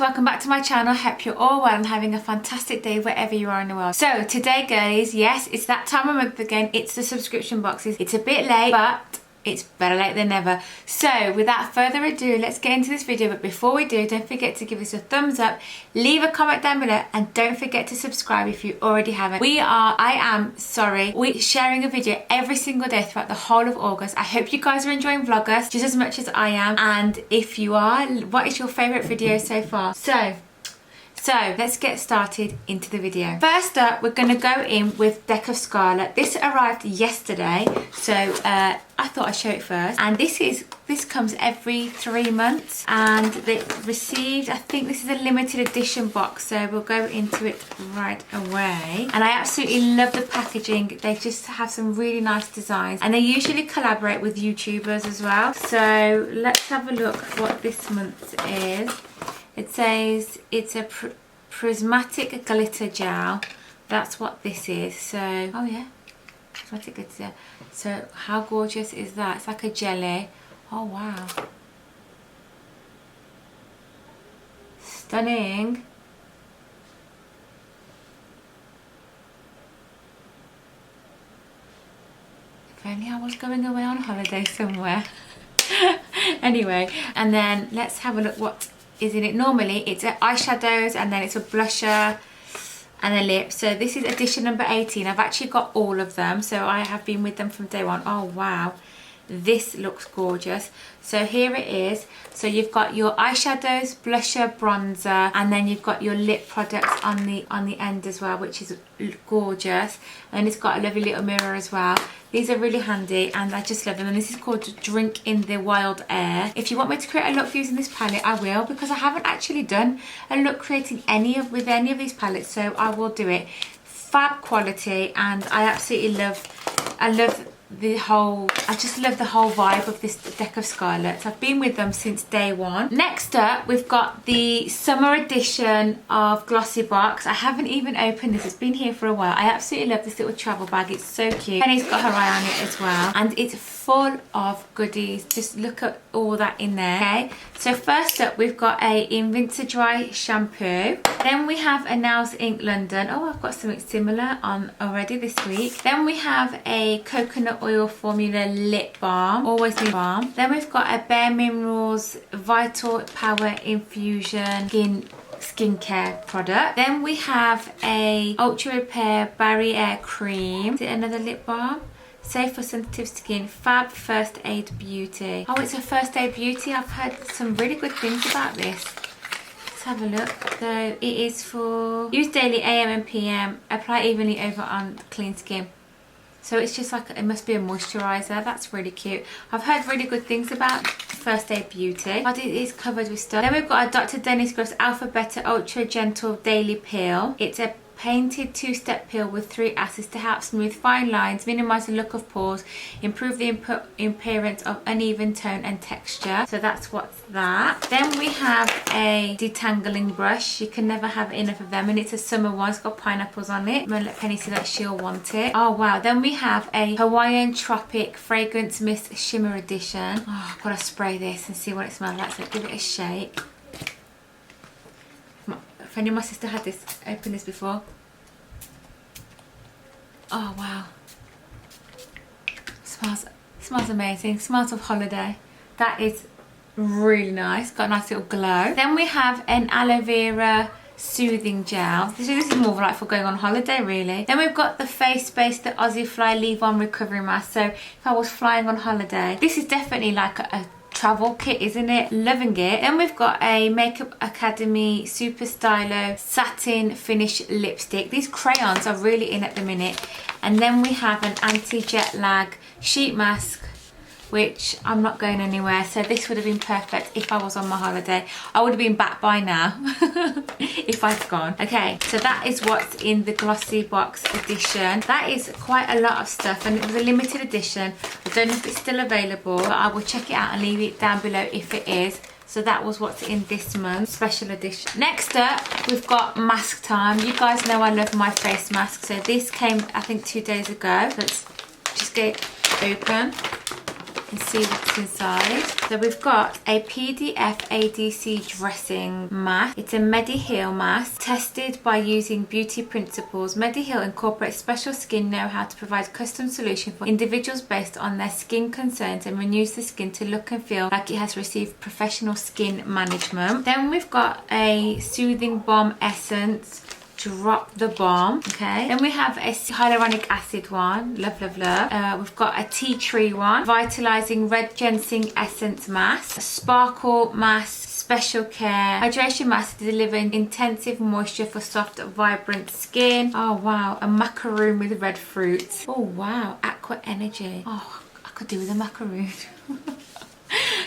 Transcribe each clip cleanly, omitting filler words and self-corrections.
welcome back to my channel. Hope you're all well and having a fantastic day wherever you are in the world. So today, girlies, yes, it's that time of month again. It's the subscription boxes. It's a bit late, but it's better late than never. So without further ado, let's get into this video. But before we do, don't forget to give us a thumbs up, leave a comment down below, and don't forget to subscribe if you already haven't. We're sharing a video every single day throughout the whole of August. I hope you guys are enjoying Vlogust just as much as I am, and if you are, what is your favourite video so far? So let's get started into the video. First up, we're going to go in with Deck of Scarlet. This arrived yesterday, so I thought I'd show it first. And this comes every 3 months, and they received, I think this is a limited edition box, so we'll go into it right away. And I absolutely love the packaging. They just have some really nice designs, and they usually collaborate with YouTubers as well. So let's have a look what this month is. It says it's a prismatic glitter gel. That's what this is. So, oh yeah, prismatic glitter. So how gorgeous is that? It's like a jelly. Oh wow. Stunning. If only I was going away on holiday somewhere. Anyway, and then let's have a look what is in it. Normally it's eyeshadows, and then it's a blusher and a lip. So this is edition number 18. I've actually got all of them, so I have been with them from day one. Oh wow, this looks gorgeous. So here it is. So you've got your eyeshadows, blusher, bronzer, and then you've got your lip products on the end as well, which is gorgeous. And it's got a lovely little mirror as well. These are really handy, and I just love them. And this is called Drink in the Wild Air. If you want me to create a look using this palette, I will, because I haven't actually done a look creating with any of these palettes, so I will do it. Fab quality, and I absolutely love I just love the whole vibe of this Deck of Scarlet. I've been with them since day one. Next up, we've got the summer edition of Glossy Box. I haven't even opened this. It's been here for a while. I absolutely love this little travel bag. It's so cute. Penny's got her eye on it as well. And it's full of goodies. Just look at all that in there. Okay, so first up, we've got a Invincidry shampoo. Then we have a Nails Ink London. Oh, I've got something similar on already this week. Then we have a coconut oil formula lip balm. Always lip balm. Then we've got a Bare Minerals Vital Power Infusion skincare product. Then we have a Ultra Repair Barrier Cream. Is it another lip balm? Safe for sensitive skin. Fab First Aid Beauty. Oh, it's a First Aid Beauty. I've heard some really good things about this. Let's have a look. So it is for use daily AM and PM. Apply evenly over on clean skin. So it's just like, it must be a moisturiser. That's really cute. I've heard really good things about First Aid Beauty, but it is covered with stuff. Then we've got a Dr. Dennis Gross Alpha Beta Ultra Gentle Daily Peel. It's a painted 2-step peel with 3 acids to help smooth fine lines, minimise the look of pores, improve the appearance of uneven tone and texture. So that's what's that. Then we have a detangling brush. You can never have enough of them, and it's a summer one. It's got pineapples on it. I'm gonna let Penny see that she'll want it. Oh wow. Then we have a Hawaiian Tropic Fragrance Mist Shimmer Edition. Oh, I've got to spray this and see what it smells like, so give it a shake. If any of my sister had this, opened this before. Oh wow. Smells amazing. Smells of holiday. That is really nice. Got a nice little glow. Then we have an aloe vera soothing gel. This is more like for going on holiday, really. Then we've got the Face Space, the Aussie Fly Leave On Recovery Mask. So if I was flying on holiday, this is definitely like a travel kit, isn't it? Loving it. Then we've got a Makeup Academy Super Stylo Satin Finish Lipstick. These crayons are really in at the minute. And then we have an anti-jet lag sheet mask, which I'm not going anywhere, so this would have been perfect if I was on my holiday. I would have been back by now if I'd gone. Okay, so that is what's in the Glossy Box edition. That is quite a lot of stuff, and it was a limited edition. I don't know if it's still available, but I will check it out and leave it down below if it is. So that was what's in this month's special edition. Next up, we've got mask time. You guys know I love my face mask, so this came I think 2 days ago. Let's just get it open. and see what's inside. So we've got a PDF ADC dressing mask. It's a Mediheal mask tested by using beauty principles. Mediheal incorporates special skin know-how to provide custom solution for individuals based on their skin concerns and renews the skin to look and feel like it has received professional skin management. Then we've got a soothing balm essence. Drop the balm. Okay, then we have a hyaluronic acid one. Love, love, love. We've got a tea tree one, vitalizing red ginseng essence mask, a sparkle mask, special care hydration mask delivering intensive moisture for soft vibrant skin. Oh wow, a macaroon with red fruit. Oh wow, aqua energy. Oh, I could do with a macaroon.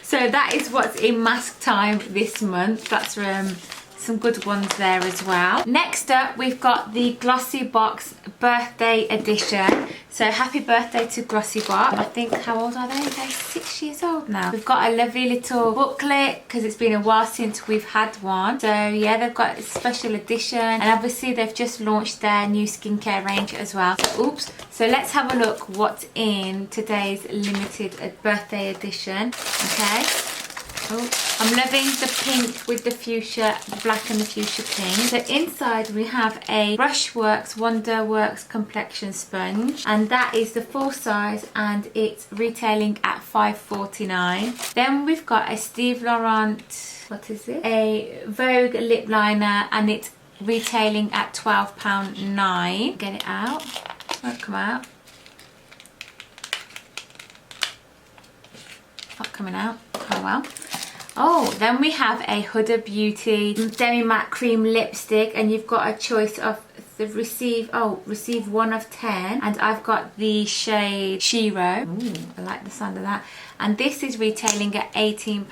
So that is what's in mask time this month. That's some good ones there as well. Next up, we've got the Glossy Box birthday edition. So happy birthday to Glossy Box. I think, how old are they? They're 6 years old now. We've got a lovely little booklet because it's been a while since we've had one. So yeah, they've got a special edition, and obviously they've just launched their new skincare range as well. Oops. So let's have a look what's in today's limited birthday edition. Okay. Oh, I'm loving the pink with the fuchsia, the black and the fuchsia pink. So inside we have a Brushworks Wonderworks complexion sponge, and that is the full size and it's retailing at $5.49. Then we've got a Steve Laurent, what is it? A Vogue lip liner, and it's retailing at £12.9. Get it out. Won't come out. Not coming out. Oh well. Oh, then we have a Huda Beauty Demi Matte Cream Lipstick, and you've got a choice of the receive 1 of 10, and I've got the shade Shiro. Ooh, I like the sound of that. And this is retailing at £18.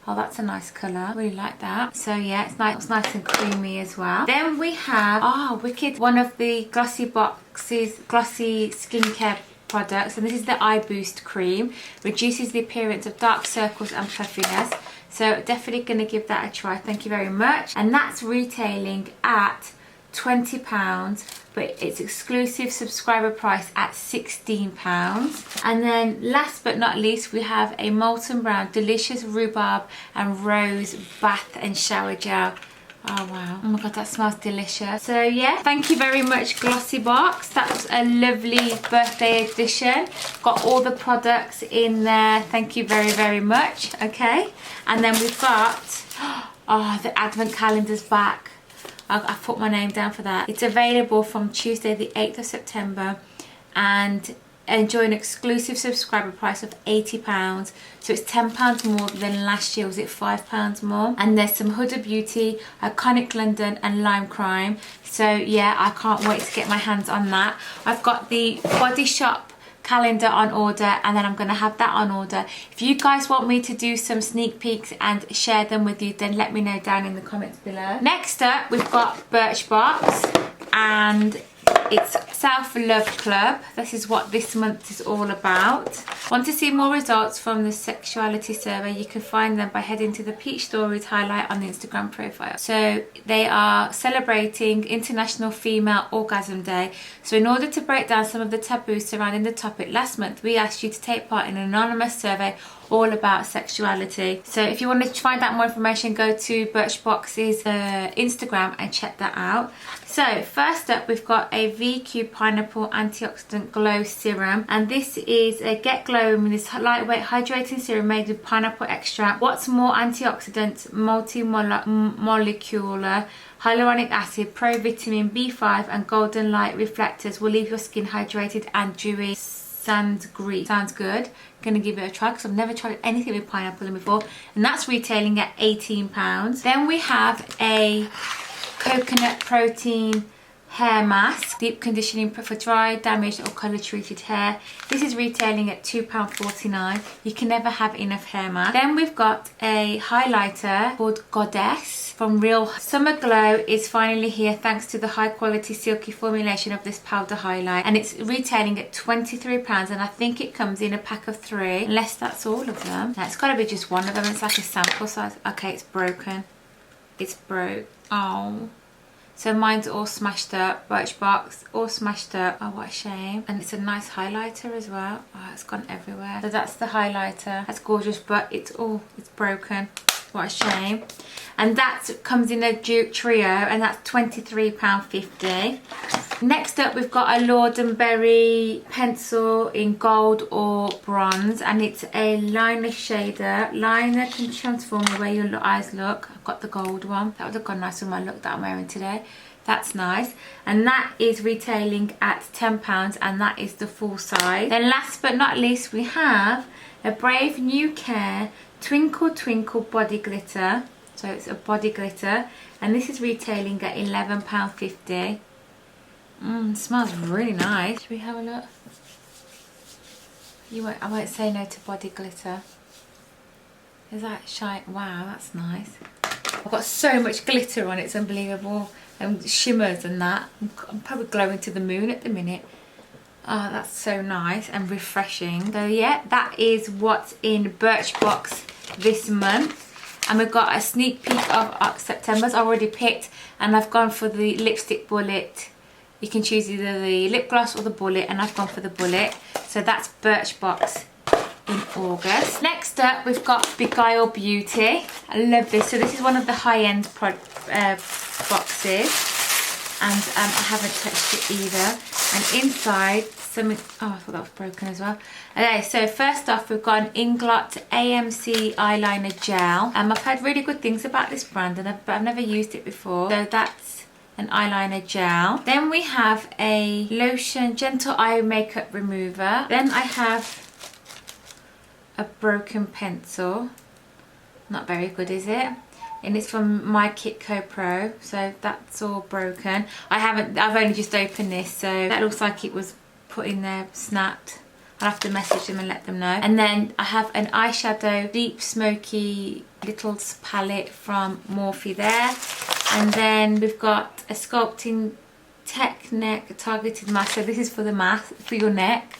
Oh, that's a nice colour. Really like that. So yeah, it's nice and creamy as well. Then we have, wicked, one of the Glossy Box's glossy skincare products, and this is the Eye Boost Cream. Reduces the appearance of dark circles and puffiness. So definitely going to give that a try. Thank you very much. And that's retailing at £20, but it's exclusive subscriber price at £16. And then last but not least, we have a Molten Brown Delicious Rhubarb and Rose Bath and Shower Gel. Oh wow, oh my god, that smells delicious. So yeah, thank you very much Glossy Box. That's a lovely birthday edition. Got all the products in there. Thank you very, very much. Okay, and then we've got, the advent calendar's back. I've put my name down for that. It's available from Tuesday the 8th of September, and enjoy an exclusive subscriber price of £80. So it's £10 more than last year. Was it £5 more? And there's some Huda Beauty, Iconic London and Lime Crime. So yeah, I can't wait to get my hands on that. I've got the Body Shop calendar on order, and then I'm going to have that on order. If you guys want me to do some sneak peeks and share them with you, then let me know down in the comments below. Next up, we've got Birchbox, and it's Self-Love Club. This is what this month is all about. Want to see more results from the sexuality survey? You can find them by heading to the Peach Stories highlight on the Instagram profile. So they are celebrating International Female Orgasm Day. So in order to break down some of the taboos surrounding the topic, last month we asked you to take part in an anonymous survey all about sexuality. So if you want to find out more information, go to Birchbox's Instagram and check that out. So first up, we've got a VQ Pineapple Antioxidant Glow Serum, and this is a Get Glowing with this lightweight hydrating serum made with pineapple extract. What's more, antioxidants, multi-molecular, hyaluronic acid, pro-vitamin B5 and golden light reflectors will leave your skin hydrated and dewy. Sounds great. Sounds good. Gonna give it a try because I've never tried anything with pineapple in before, and that's retailing at £18. Then we have a coconut protein hair mask, deep conditioning for dry, damaged or colour treated hair. This is retailing at £2.49. You can never have enough hair mask. Then we've got a highlighter called Goddess from Real. Summer Glow is finally here thanks to the high quality silky formulation of this powder highlight, and it's retailing at £23, and I think it comes in a pack of 3, unless that's all of them. Now, it's got to be just one of them. It's like a sample size. Okay, it's broken. It's broke. Oh. So mine's all smashed up. Birchbox, all smashed up. Oh, what a shame. And it's a nice highlighter as well. Oh, it's gone everywhere. So that's the highlighter. That's gorgeous, but it's broken. What a shame. And that comes in a Duke Trio, and that's £23.50. Next up, we've got a Lord & Berry pencil in gold or bronze, and it's a liner shader. Liner can transform the way your eyes look. I've got the gold one. That would have gone nice with my look that I'm wearing today. That's nice. And that is retailing at £10, and that is the full size. Then last but not least, we have a Brave New Care Twinkle Twinkle Body Glitter. So it's a body glitter, and this is retailing at £11.50. Smells really nice. Should we have a look? I won't say no to body glitter. Is that shine? Wow, that's nice. I've got so much glitter on, it's unbelievable. And shimmers and that. I'm probably glowing to the moon at the minute. Oh, that's so nice and refreshing. So yeah, that is what's in Birchbox this month. And we've got a sneak peek of September's already picked, and I've gone for the lipstick bullet. You can choose either the lip gloss or the bullet, and I've gone for the bullet. So that's Birchbox in August. Next up, we've got Beguile Beauty. I love this. So this is one of the high-end boxes, and I haven't touched it either. And inside, oh, I thought that was broken as well. Okay, so first off, we've got an Inglot AMC eyeliner gel. I've heard really good things about this brand, but I've never used it before. So that's an eyeliner gel. Then we have a lotion gentle eye makeup remover. Then I have a broken pencil. Not very good, is it? And it's from My Kitco Pro, so that's all broken. I've only just opened this, so that looks like it was put in there, snapped. I'll have to message them and let them know. And then I have an eyeshadow deep smoky littles palette from Morphe there. And then we've got a sculpting tech neck targeted mask. So this is for the mask for your neck.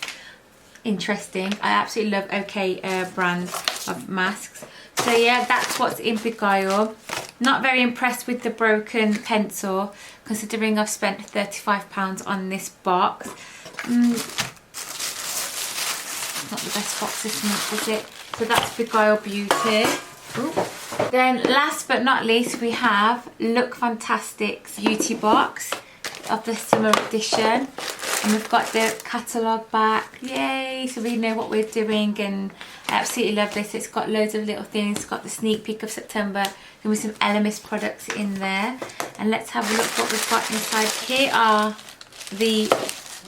Interesting. I absolutely love OK brand of masks. So yeah, that's what's in Beguile. Not very impressed with the broken pencil, considering I've spent £35 on this box. Not the best box this month, is it? So that's Beguile Beauty. Ooh. Then last but not least, we have Look Fantastic's beauty box of the summer edition. And we've got the catalogue back. Yay! So we know what we're doing, and I absolutely love this. It's got loads of little things. It's got the sneak peek of September. There was some Elemis products in there. And let's have a look what we've got inside. Here are the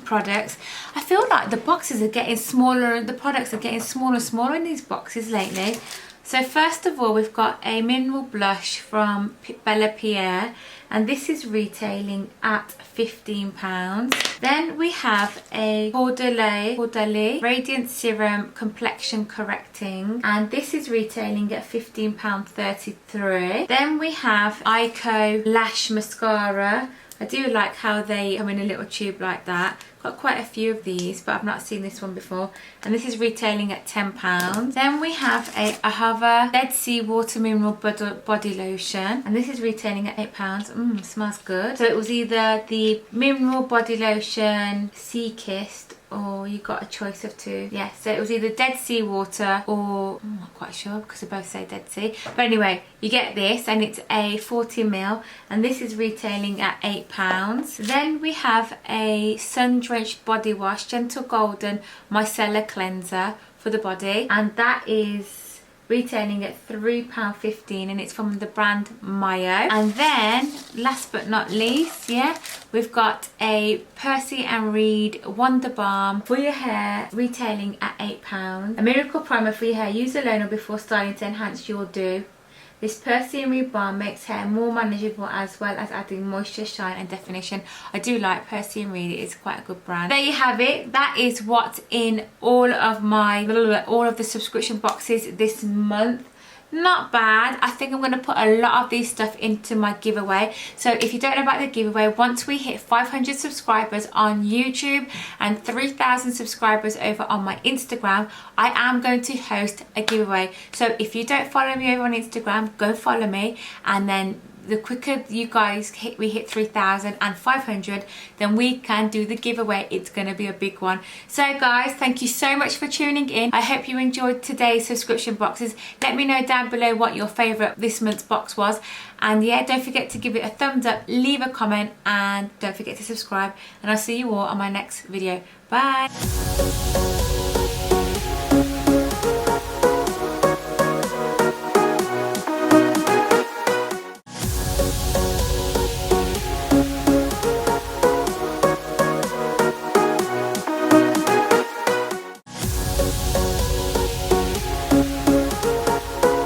products. I feel like the boxes are getting smaller, the products are getting smaller and smaller in these boxes lately. So first of all, we've got a mineral blush from Bella Pierre, and this is retailing at £15. Then we have a Caudalie Radiant Serum Complexion Correcting, and this is retailing at £15.33. Then we have Ico Lash Mascara. I do like how they come in a little tube like that. Got quite a few of these, but I've not seen this one before. And this is retailing at £10. Then we have a Ahava Dead Sea Water Mineral Body Lotion. And this is retailing at £8. Smells good. So it was either the Mineral Body Lotion Sea Kissed, or you got a choice of two. Yeah, so it was either Dead Sea Water or, I'm not quite sure because they both say Dead Sea. But anyway, you get this, and it's a 40ml, and this is retailing at £8. Then we have a Sun Drenched Body Wash, Gentle Golden Micellar Cleanser for the body, and that is retailing at £3.15, and it's from the brand Mayo. And then last but not least, yeah, we've got a Percy and Reed Wonder Balm for your hair, retailing at £8. A miracle primer for your hair, use alone or before styling to enhance your do. This Percy and Reed balm makes hair more manageable, as well as adding moisture, shine and definition. I do like Percy and Reed, it is quite a good brand. There you have it. That is what's in all of the subscription boxes this month. Not bad. I think I'm going to put a lot of these stuff into my giveaway. So if you don't know about the giveaway, once we hit 500 subscribers on YouTube and 3,000 subscribers over on my Instagram, I am going to host a giveaway. So if you don't follow me over on Instagram, go follow me, and then the quicker you guys we hit 3,000 and 500, then we can do the giveaway. It's going to be a big one. So guys, thank you so much for tuning in. I hope you enjoyed today's subscription boxes. Let me know down below what your favourite this month's box was. And yeah, don't forget to give it a thumbs up, leave a comment, and don't forget to subscribe. And I'll see you all on my next video. Bye.